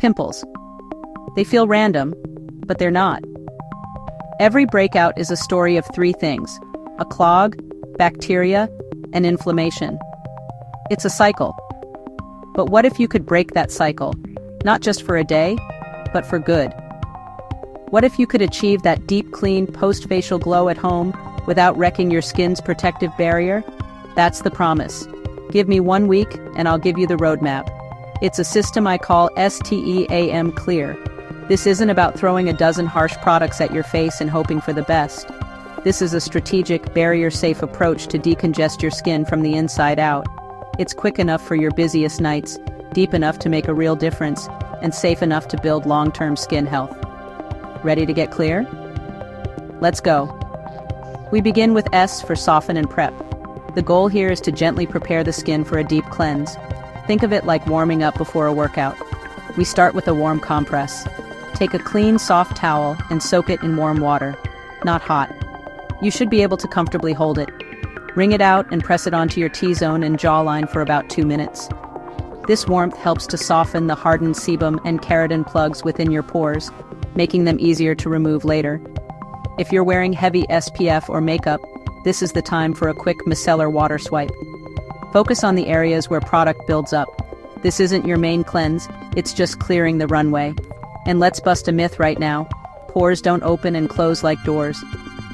Pimples. They feel random, but they're not. Every breakout is a story of three things: a clog, bacteria, and inflammation. It's a cycle. But what if you could break that cycle, not just for a day, but for good? What if you could achieve that deep, clean, post-facial glow at home without wrecking your skin's protective barrier? That's the promise. Give me 1 week, and I'll give you the roadmap. It's a system I call STEAM Clear. This isn't about throwing a dozen harsh products at your face and hoping for the best. This is a strategic, barrier-safe approach to decongest your skin from the inside out. It's quick enough for your busiest nights, deep enough to make a real difference, and safe enough to build long-term skin health. Ready to get clear? Let's go. We begin with S for soften and prep. The goal here is to gently prepare the skin for a deep cleanse. Think of it like warming up before a workout. We start with a warm compress. Take a clean, soft towel and soak it in warm water, not hot. You should be able to comfortably hold it. Wring it out and press it onto your T-zone and jawline for about 2 minutes. This warmth helps to soften the hardened sebum and keratin plugs within your pores, making them easier to remove later. If you're wearing heavy SPF or makeup, this is the time for a quick micellar water swipe. Focus on the areas where product builds up. This isn't your main cleanse, it's just clearing the runway. And let's bust a myth right now. Pores don't open and close like doors.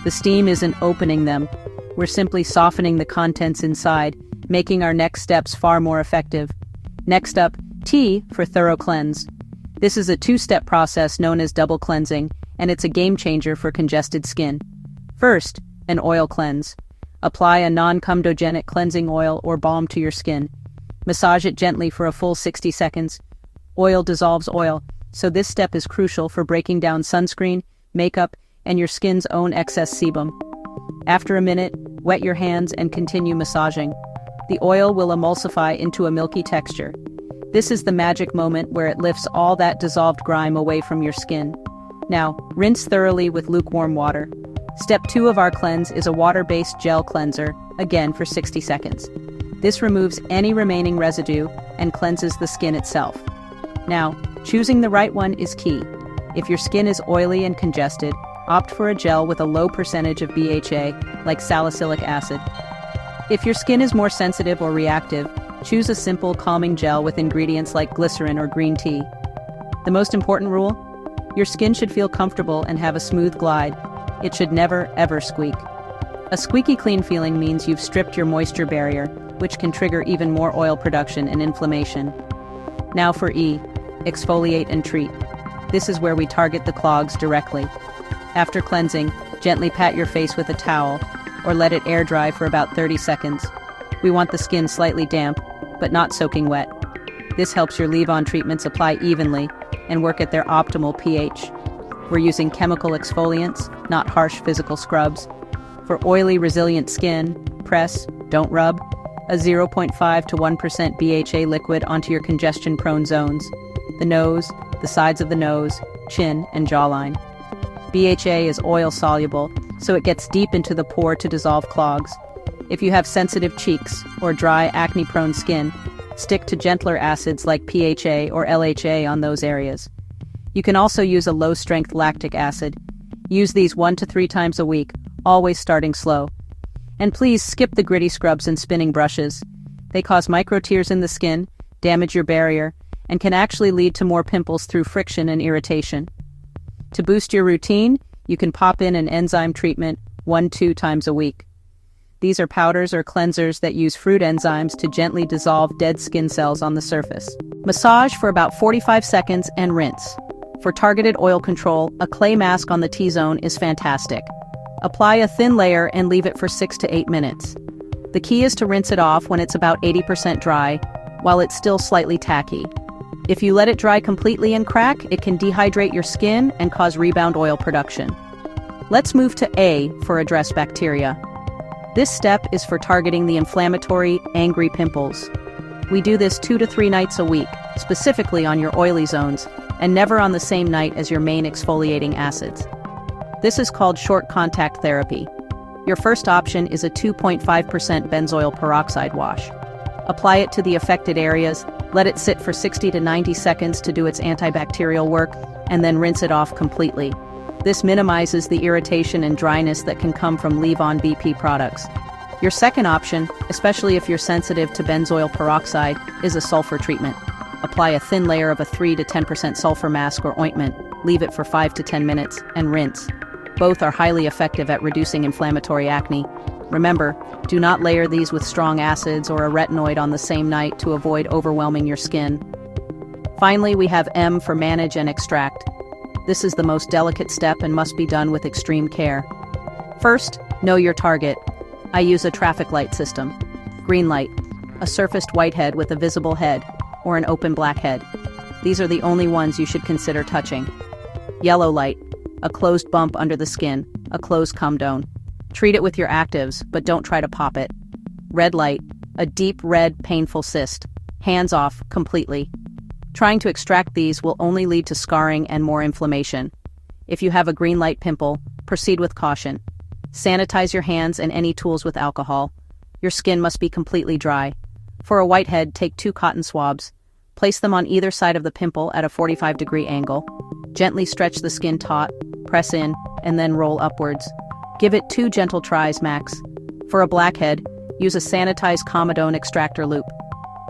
The steam isn't opening them. We're simply softening the contents inside, making our next steps far more effective. Next up, T for thorough cleanse. This is a 2-step process known as double cleansing, and it's a game changer for congested skin. First, an oil cleanse. Apply a non-comedogenic cleansing oil or balm to your skin. Massage it gently for a full 60 seconds. Oil dissolves oil, so this step is crucial for breaking down sunscreen, makeup, and your skin's own excess sebum. After a minute, wet your hands and continue massaging. The oil will emulsify into a milky texture. This is the magic moment where it lifts all that dissolved grime away from your skin. Now, rinse thoroughly with lukewarm water. Step 2 of our cleanse is a water-based gel cleanser, again for 60 seconds. This removes any remaining residue and cleanses the skin itself. Now, choosing the right one is key. If your skin is oily and congested, opt for a gel with a low percentage of BHA, like salicylic acid. If your skin is more sensitive or reactive, choose a simple calming gel with ingredients like glycerin or green tea. The most important rule? Your skin should feel comfortable and have a smooth glide. It should never, ever squeak. A squeaky clean feeling means you've stripped your moisture barrier, which can trigger even more oil production and inflammation. Now for E, exfoliate and treat. This is where we target the clogs directly. After cleansing, gently pat your face with a towel, or let it air dry for about 30 seconds. We want the skin slightly damp, but not soaking wet. This helps your leave-on treatments apply evenly and work at their optimal pH. We're using chemical exfoliants, not harsh physical scrubs. For oily, resilient skin, press, don't rub, a 0.5 to 1% BHA liquid onto your congestion-prone zones: the nose, the sides of the nose, chin, and jawline. BHA is oil-soluble, so it gets deep into the pore to dissolve clogs. If you have sensitive cheeks or dry, acne-prone skin, stick to gentler acids like PHA or LHA on those areas. You can also use a low-strength lactic acid. Use these 1 to 3 times a week, always starting slow. And please skip the gritty scrubs and spinning brushes. They cause micro-tears in the skin, damage your barrier, and can actually lead to more pimples through friction and irritation. To boost your routine, you can pop in an enzyme treatment 1-2 times a week. These are powders or cleansers that use fruit enzymes to gently dissolve dead skin cells on the surface. Massage for about 45 seconds and rinse. For targeted oil control, a clay mask on the T-zone is fantastic. Apply a thin layer and leave it for 6 to 8 minutes. The key is to rinse it off when it's about 80% dry, while it's still slightly tacky. If you let it dry completely and crack, it can dehydrate your skin and cause rebound oil production. Let's move to A for address bacteria. This step is for targeting the inflammatory, angry pimples. We do this 2 to 3 nights a week, specifically on your oily zones, and never on the same night as your main exfoliating acids. This is called short contact therapy. Your first option is a 2.5% benzoyl peroxide wash. Apply it to the affected areas, Let it sit for 60 to 90 seconds to do its antibacterial work, and then rinse it off completely. This minimizes the irritation and dryness that can come from leave-on BP products. Your second option, especially if you're sensitive to benzoyl peroxide, is a sulfur treatment. Apply a thin layer of a 3 to 10% sulfur mask or ointment, leave it for 5 to 10 minutes, and rinse. Both are highly effective at reducing inflammatory acne. Remember, do not layer these with strong acids or a retinoid on the same night to avoid overwhelming your skin. Finally, we have M for manage and extract. This is the most delicate step and must be done with extreme care. First, know your target. I use a traffic light system. Green light, a surfaced whitehead with a visible head, or an open blackhead. These are the only ones you should consider touching. Yellow light, a closed bump under the skin, a closed comedone. Treat it with your actives, but don't try to pop it. Red light, a deep red, painful cyst. Hands off, completely. Trying to extract these will only lead to scarring and more inflammation. If you have a green light pimple, proceed with caution. Sanitize your hands and any tools with alcohol. Your skin must be completely dry. For a whitehead, take 2 cotton swabs. Place them on either side of the pimple at a 45-degree angle. Gently stretch the skin taut, press in, and then roll upwards. Give it 2 gentle tries max. For a blackhead, use a sanitized comedone extractor loop.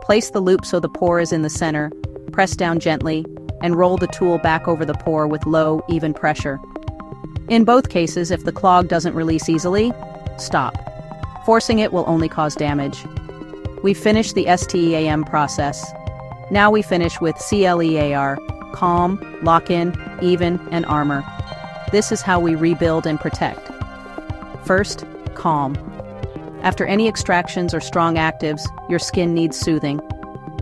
Place the loop so the pore is in the center, press down gently, and roll the tool back over the pore with low, even pressure. In both cases, if the clog doesn't release easily, stop. Forcing it will only cause damage. We've finished the STEAM process. Now we finish with CLEAR, calm, lock-in, even, and armor. This is how we rebuild and protect. First, calm. After any extractions or strong actives, your skin needs soothing.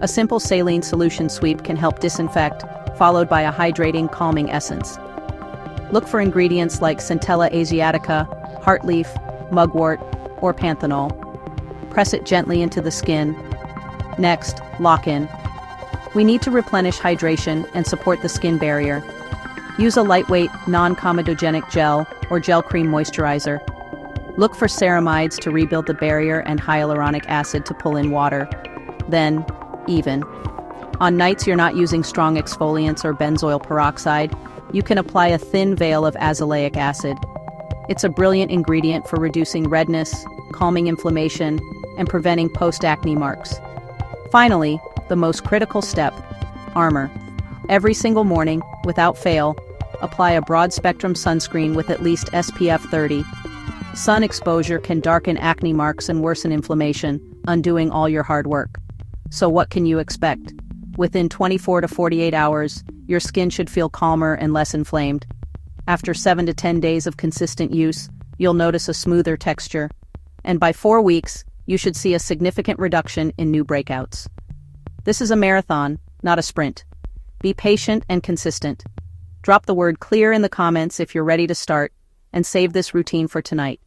A simple saline solution sweep can help disinfect, followed by a hydrating, calming essence. Look for ingredients like Centella asiatica, heartleaf, mugwort, or panthenol. Press it gently into the skin. Next, lock in. We need to replenish hydration and support the skin barrier. Use a lightweight, non-comedogenic gel or gel cream moisturizer. Look for ceramides to rebuild the barrier and hyaluronic acid to pull in water. Then, even. On nights you're not using strong exfoliants or benzoyl peroxide, you can apply a thin veil of azelaic acid. It's a brilliant ingredient for reducing redness, calming inflammation, and preventing post-acne marks. Finally, the most critical step, armor. Every single morning, without fail, apply a broad-spectrum sunscreen with at least SPF 30. Sun exposure can darken acne marks and worsen inflammation, undoing all your hard work. So what can you expect? Within 24 to 48 hours, your skin should feel calmer and less inflamed. After 7 to 10 days of consistent use, you'll notice a smoother texture. And by 4 weeks, you should see a significant reduction in new breakouts. This is a marathon, not a sprint. Be patient and consistent. Drop the word clear in the comments if you're ready to start, and save this routine for tonight.